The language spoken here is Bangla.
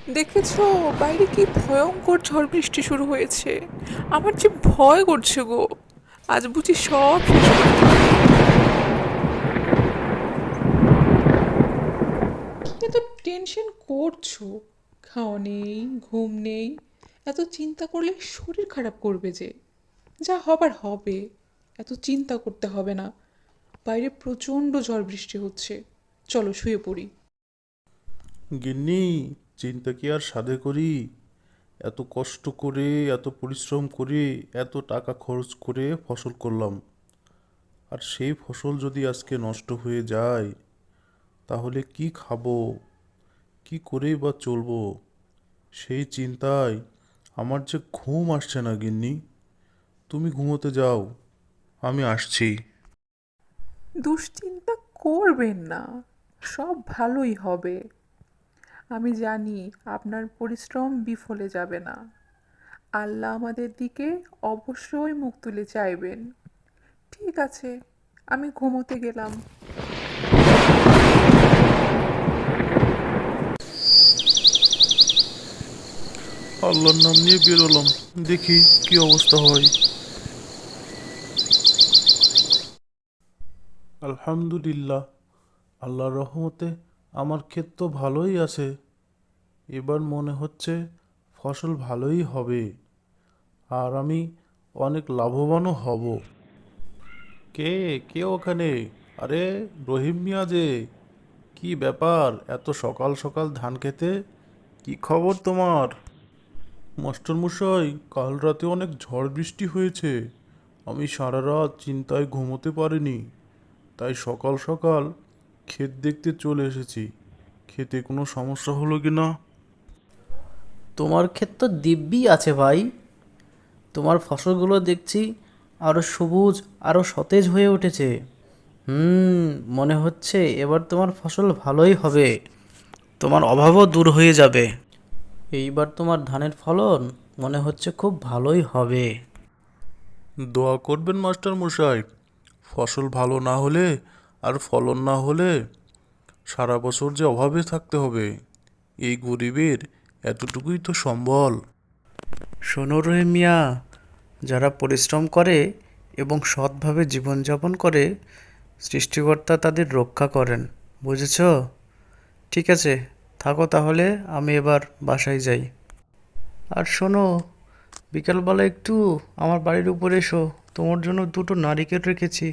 দেখেছো, বাইরে কি ভয়ঙ্কর ঝড় বৃষ্টি শুরু হয়েছে। আমার যে ভয় করছে গো। আজ বুঝি সব শেষ করে দিবে। এত টেনশন করছো? খাওয়া নেই, ঘুম নেই। এত চিন্তা করলে শরীর খারাপ করবে যে। যা হবার হবে। এত চিন্তা করতে হবে না। বাইরে প্রচণ্ড ঝড় বৃষ্টি হচ্ছে। চলো শুয়ে পড়ি। গিন্নি, চিন্তা কি আর সাধে করি? এত কষ্ট করে, এত পরিশ্রম করে, এত টাকা খরচ করে ফসল করলাম, আর সেই ফসল যদি আজকে নষ্ট হয়ে যায়, তাহলে কি খাবো, কি করেই বা চলবো? সেই চিন্তায় আমার যে ঘুম আসছে না গিন্নি। তুমি ঘুমোতে যাও, আমি আসছি। দুশ্চিন্তা করবেন না। সব ভালোই হবে। আমি জানি আপনার পরিশ্রম বিফলে যাবে না। আল্লাহ আমাদের দিকে অবশ্যই মুখ তুলে চাইবেন। ঠিক আছে, আমি ঘুমোতে গেলাম। আল্লাহর নাম নিয়ে বেরোলাম, দেখি কি অবস্থা হয়। আলহামদুলিল্লাহ, আল্লাহর রহমতে আমার ক্ষেত তো ভালোই আছে। এবার মনে হচ্ছে ফসল ভালোই হবে, আর আমি অনেক লাভবানও হব। কে কে ওখানে? আরে, রহিম মিয়া যে! কি ব্যাপার, এত সকাল সকাল ধান খেতে? কি খবর তোমার? মাস্টার মশাই, কাল রাতে অনেক ঝড় বৃষ্টি হয়েছে। আমি সারা রাত চিন্তায় ঘুমোতে পারিনি, তাই সকাল সকাল ক্ষেত দেখতে চলে এসেছি। খেতে কোনো সমস্যা হলো কি না? তোমার ক্ষেত তো দিব্যি আছে ভাই। তোমার ফসলগুলো দেখছি আরো সবুজ, আরো সতেজ হয়ে উঠেছে। মনে হচ্ছে এবার তোমার ফসল ভালোই হবে। তোমার অভাবও দূর হয়ে যাবে। এইবার তোমার ধানের ফলন মনে হচ্ছে খুব ভালোই হবে। দোয়া করবেন মাস্টার মশাই। ফসল ভালো না হলে আর ফলন না হলে সারা বছর যে অভাবে থাকতে হবে, এই গরিবের এতটুকুই তো সম্বল। শোনো রহিম মিয়া, যারা পরিশ্রম করে এবং সৎভাবে জীবনযাপন করে, সৃষ্টিকর্তা তাদের রক্ষা করেন। বুঝেছো? ঠিক আছে, থাকো তাহলে, আমি এবার বাসায় যাই। আর শোনো, বিকালবেলা একটু আমার বাড়ির উপরে এসো, তোমার জন্য দুটো নারিকেল রেখেছি।